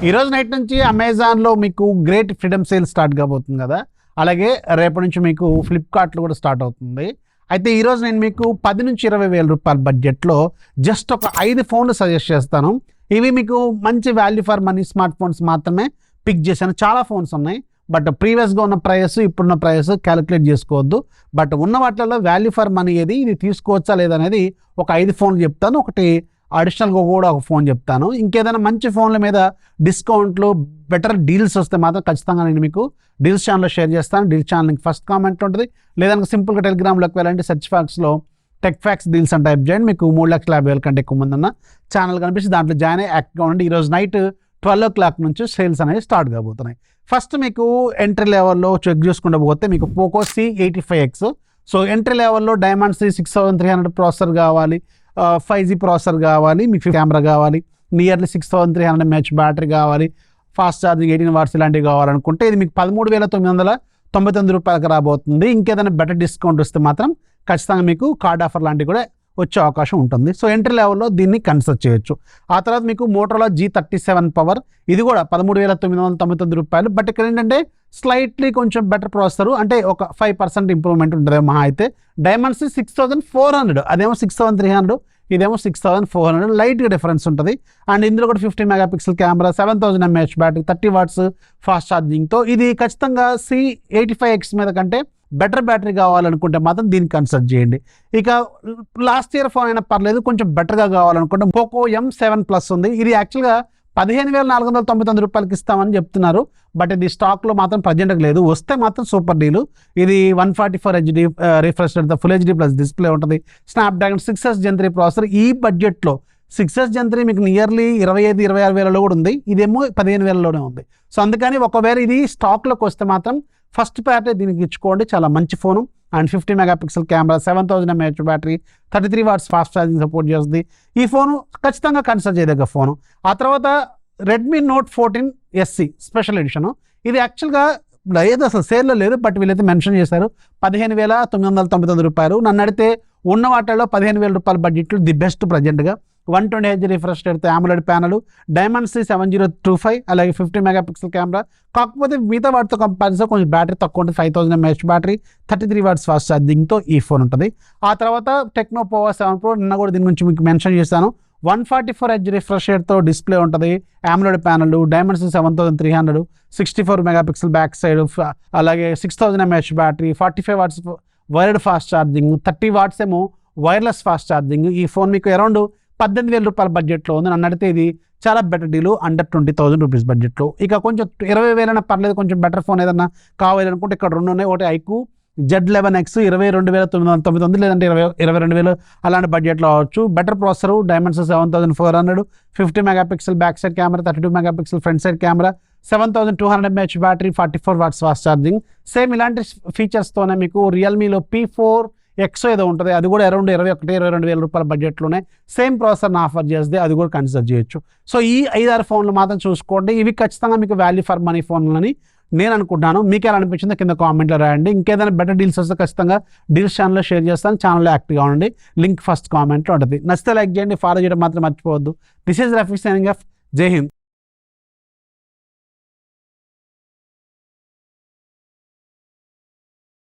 ఈరోజు నైట్ నుంచి అమెజాన్లో మీకు గ్రేట్ ఫ్రీడమ్ సేల్ స్టార్ట్ కాబోతుంది కదా, అలాగే రేపటి నుంచి మీకు ఫ్లిప్కార్ట్లో కూడా స్టార్ట్ అవుతుంది. అయితే ఈరోజు నేను మీకు 10 నుంచి 20 వేల రూపాయల బడ్జెట్లో జస్ట్ ఒక 5 ఫోన్లు సజెస్ట్ చేస్తాను. ఇవి మీకు మంచి value for money smart phones మాత్రమే పిక్ చేశాను. చాలా ఫోన్స్ ఉన్నాయి, బట్ ప్రీవియస్గా ఉన్న ప్రైస్ ఇప్పుడున్న ప్రైస్ క్యాలిక్యులేట్ చేసుకోవద్దు. బట్ ఉన్న వాటిలో వాల్యూ ఫర్ మనీ ఏది, ఇది తీసుకోవచ్చా లేదనేది ఒక 5 ఫోన్లు చెప్తాను. ఒకటి అడిషనల్గా కూడా ఒక ఫోన్ చెప్తాను. ఇంకేదైనా మంచి ఫోన్ల మీద డిస్కౌంట్లు, బెటర్ డీల్స్ వస్తే మాత్రం ఖచ్చితంగా నేను మీకు డీల్స్ ఛానల్లో షేర్ చేస్తాను. డీల్స్ ఛానల్ ఫస్ట్ కామెంట్లో ఉంటుంది, లేదంటే సింపుల్గా టెలిగ్రామ్లోకి వెళ్ళండి, సెర్చ్ ఫ్యాక్స్లో టెక్ ఫ్యాక్స్ డీల్స్ అని టైప్ చేయండి. మీకు 3,50,000 కంటే ఎక్కువ మంది ఉన్న ఛానల్ కనిపిస్తే దాంట్లో జాయిన్ అయ్యి యాక్టివ్గా ఉండి ఈరోజు నైట్ 12 o'clock నుంచి సేల్స్ అనేవి స్టార్ట్ కాబోతున్నాయి. ఫస్ట్ మీకు ఎంట్రీ లెవెల్లో చెక్ చేసుకుంటూ పోతే మీకు పోకో C85X. సో ఎంట్రీ లెవెల్లో డైమండ్సీ 6300 ప్రాసెసర్ కావాలి, 5G ప్రాసెసర్ కావాలి, మీకు కెమెరా కావాలి, నియర్లీ 6300 mAh బ్యాటరీ కావాలి, ఫాస్ట్ ఛార్జింగ్ 18 watts ఇలాంటివి కావాలనుకుంటే ఇది మీకు 13,999 రూపాయలకు రాబోతుంది. ఇంకేదైనా బెటర్ డిస్కౌంట్ వస్తే మాత్రం ఖచ్చితంగా మీకు కార్డ్ ఆఫర్ లాంటివి కూడా వచ్చే అవకాశం ఉంటుంది. సో ఎంట్రీ లెవెల్లో దీన్ని కన్సిడర్ చేయొచ్చు. ఆ తర్వాత మీకు మోటరోలా G37 పవర్, ఇది కూడా 13,999 రూపాయలు. బట్ ఇక్కడ ఏంటంటే స్లైట్లీ కొంచెం బెటర్ ప్రాసెసర్, అంటే ఒక 5% ఇంప్రూవ్మెంట్ ఉంటుంది మహా అయితే. డైమండ్సీ 6400, అదేమో 6300, ఇదేమో 6400, లైట్గా డిఫరెన్స్ ఉంటుంది. అండ్ ఇందులో కూడా 50 megapixel camera, 7000 mAh battery, 30 watts fast ఛార్జింగ్తో. ఇది ఖచ్చితంగా C85X మీద కంటే బెటర్ బ్యాటరీ కావాలనుకుంటే మాత్రం దీన్ని కన్సిడర్ చేయండి. ఇక లాస్ట్ ఇయర్ ఫోన్ అయినా పర్లేదు, కొంచెం బెటర్గా కావాలనుకుంటే పోకో M7 Plus ఉంది. ఇది యాక్చువల్గా 15,499 రూపాయలకి ఇస్తామని చెప్తున్నారు, బట్ ఇది స్టాక్లో మాత్రం ప్రజెంట్గా లేదు. వస్తే మాత్రం సూపర్ డీలు. ఇది 144 HD రిఫ్రెష్ రేట్తో ఫుల్ HD ప్లస్ డిస్ప్లే ఉంటుంది. Snapdragon 6S Gen 3 processor. ఈ బడ్జెట్లో 6S Gen 3 మీకు నియర్లీ 25-26 వేలలో కూడా ఉంది, ఇదేమో 15,000లోనే ఉంది. సో అందుకని ఒకవేళ ఇది స్టాక్లోకి వస్తే మాత్రం ఫస్ట్ ప్యాటే దీనికి ఇచ్చుకోండి, చాలా మంచి phone. And 50 megapixel camera, 7000 mAh battery, 33 watts fast charging support చేస్తుంది. ఈ ఫోను ఖచ్చితంగా కన్సిడర్ చేయదగ్గ ఫోను. ఆ తర్వాత Redmi Note 14 SC special addition. ఇది యాక్చువల్గా లేదు, అసలు సేల్లో లేదు, బట్ వీళ్ళైతే మెన్షన్ చేశారు 15,999 రూపాయలు. నన్ను అడిగితే ఉన్న వాటిల్లో 15,000 రూపాయల బడ్జెట్లో ది బెస్ట్ ప్రజెంట్గా. 120Hz రిఫ్రెష్ రేట్తో AMOLED ప్యానల్, డైమండ్సీ 7025, అలాగే 50 మెగాపిక్సెల్ కెమెరా. కాకపోతే మిగతా వాటితో కంపారిజన్ కొంచెం బ్యాటరీ తక్కువ ఉంటుంది, 5000 mAh బ్యాటరీ, 33 watts ఫాస్ట్ ఛార్జింగ్తో ఈ ఫోన్ ఉంటుంది. ఆ తర్వాత టెక్నో పోవో 7 Pro, నిన్న కూడా దీని గురించి మీకు మెన్షన్ చేశాను. 144Hz రిఫ్రెష్ రేట్తో డిస్ప్లే ఉంటుంది, AMOLED panel, Dimensity 7300, 64 megapixel back side, అలాగే 6000 mAh battery, 45 watts wired fast charging, 30 watts ఏమో వైర్లెస్ ఫాస్ట్ ఛార్జింగ్. ఈ ఫోన్ మీకు అరౌండ్ 18,000 రూపాయల బడ్జెట్లో ఉంది. నన్ను అడిగితే ఇది చాలా బెటర్ డీలు, అండర్ 20,000 రూపీస్ బడ్జెట్లో. ఇక కొంచెం 20,000 పర్లేదు, కొంచెం బెటర్ ఫోన్ ఏదన్నా కావాలనుకుంటే ఇక్కడ 2 ఉన్నాయి. ఒకటి ఐక్యూ Z11X 22,999, లేదంటే 22,000 అలాంటి బడ్జెట్లో అవ్వచ్చు. Better processor, Dimensity 7400, 50 megapixel back side camera, 32 megapixel front side camera, 7200 mAh battery, 44 watts fast charging. Same ఇలాంటి ఫీచర్స్తోనే మీకు రియల్మీలో P4X ఏదో ఉంటుంది, అది కూడా అరౌండ్ 21-22,000 రూపాయల బడ్జెట్లోనే సేమ్ ప్రాసెసర్ని ఆఫర్ చేస్తే అది కూడా కన్సిడర్ చేయొచ్చు. సో ఈ 5-6 ఫోన్లు మాత్రం చూసుకోండి. ఇవి ఖచ్చితంగా మీకు వాల్యూ ఫర్ మనీ ఫోన్లని నేను అనుకుంటున్నాను. మీకు ఎలా అనిపించిందో కింద కామెంట్లో రాయండి. ఇంకేదైనా బెటర్ డీల్స్ వస్తే ఖచ్చితంగా డీల్స్ ఛానల్లో షేర్ చేస్తాను. ఛానల్లో యాక్టివ్గా ఉండండి, లింక్ ఫస్ట్ కామెంట్లో ఉంటుంది. నచ్చితే లైక్ చేయండి, ఫాలో చేయడం మాత్రం మర్చిపోవద్దు. This is Rafi signing off. జై హింద్.